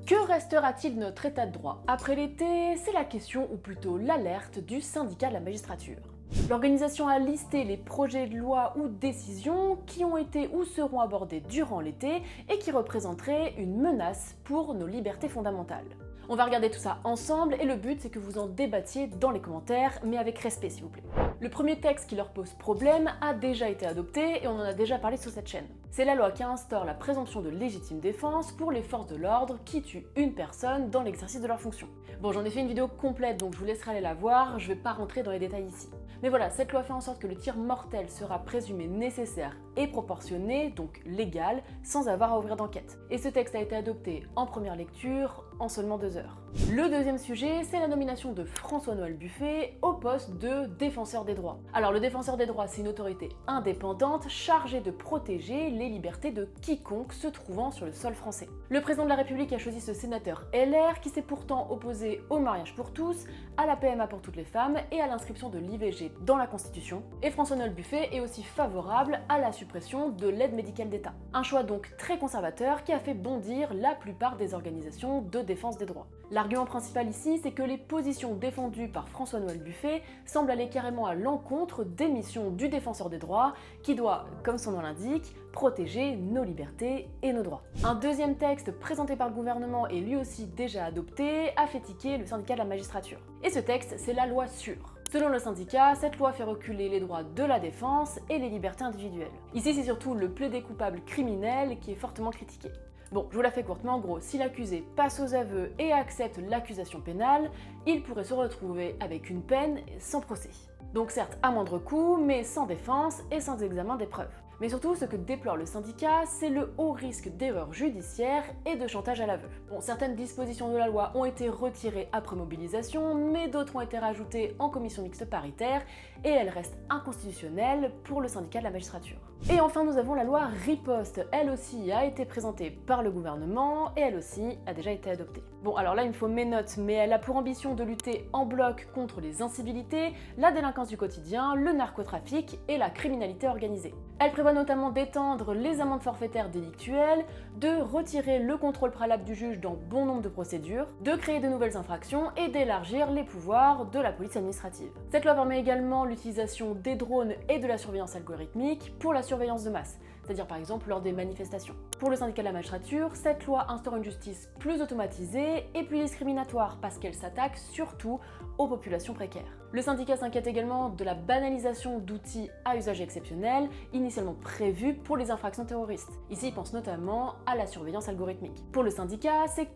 Que restera-t-il de notre état de droit après l'été? C'est la question, ou plutôt l'alerte, du syndicat de la magistrature. L'organisation a listé les projets de loi ou décisions qui ont été ou seront abordés durant l'été et qui représenteraient une menace pour nos libertés fondamentales. On va regarder tout ça ensemble et le but c'est que vous en débattiez dans les commentaires, mais avec respect s'il vous plaît. Le premier texte qui leur pose problème a déjà été adopté et on en a déjà parlé sur cette chaîne. C'est la loi qui instaure la présomption de légitime défense pour les forces de l'ordre qui tuent une personne dans l'exercice de leurs fonctions. Bon, j'en ai fait une vidéo complète donc je vous laisserai aller la voir, je vais pas rentrer dans les détails ici. Mais voilà, cette loi fait en sorte que le tir mortel sera présumé nécessaire et proportionné, donc légal, sans avoir à ouvrir d'enquête. Et ce texte a été adopté en première lecture en seulement 2 heures. Le deuxième sujet, c'est la nomination de François-Noël Buffet au poste de défenseur des droits. Alors le défenseur des droits, c'est une autorité indépendante chargée de protéger les libertés de quiconque se trouvant sur le sol français. Le président de la République a choisi ce sénateur LR qui s'est pourtant opposé au mariage pour tous, à la PMA pour toutes les femmes et à l'inscription de l'IVG dans la Constitution. Et François-Noël Buffet est aussi favorable à la suppression de l'aide médicale d'État. Un choix donc très conservateur qui a fait bondir la plupart des organisations de défense des droits. L'argument principal ici, c'est que les positions défendues par François-Noël Buffet semblent aller carrément à l'encontre des missions du défenseur des droits, qui doit, comme son nom l'indique, protéger nos libertés et nos droits. Un deuxième texte présenté par le gouvernement et lui aussi déjà adopté a fait tiquer le syndicat de la magistrature. Et ce texte, c'est la loi sûre. Selon le syndicat, cette loi fait reculer les droits de la défense et les libertés individuelles. Ici, c'est surtout le plaidé coupable criminel qui est fortement critiqué. Bon, je vous la fais courte, mais en gros, si l'accusé passe aux aveux et accepte l'accusation pénale, il pourrait se retrouver avec une peine sans procès. Donc certes à moindre coût, mais sans défense et sans examen des preuves. Mais surtout, ce que déplore le syndicat, c'est le haut risque d'erreur judiciaire et de chantage à l'aveu. Bon, certaines dispositions de la loi ont été retirées après mobilisation, mais d'autres ont été rajoutées en commission mixte paritaire et elles restent inconstitutionnelles pour le syndicat de la magistrature. Et enfin, nous avons la loi Riposte. Elle aussi a été présentée par le gouvernement et elle aussi a déjà été adoptée. Bon, alors là, il me faut mes notes, mais elle a pour ambition de lutter en bloc contre les incivilités, la délinquance du quotidien, le narcotrafic et la criminalité organisée. Elle prévoit notamment d'étendre les amendes forfaitaires délictuelles, de retirer le contrôle préalable du juge dans bon nombre de procédures, de créer de nouvelles infractions et d'élargir les pouvoirs de la police administrative. Cette loi permet également l'utilisation des drones et de la surveillance algorithmique pour la surveillance de masse, c'est-à-dire par exemple lors des manifestations. Pour le syndicat de la magistrature, cette loi instaure une justice plus automatisée et plus discriminatoire parce qu'elle s'attaque surtout aux populations précaires. Le syndicat s'inquiète également de la banalisation d'outils à usage exceptionnel, initialement prévus pour les infractions terroristes. Ici, il pense notamment à la surveillance algorithmique. Pour le syndicat, c'est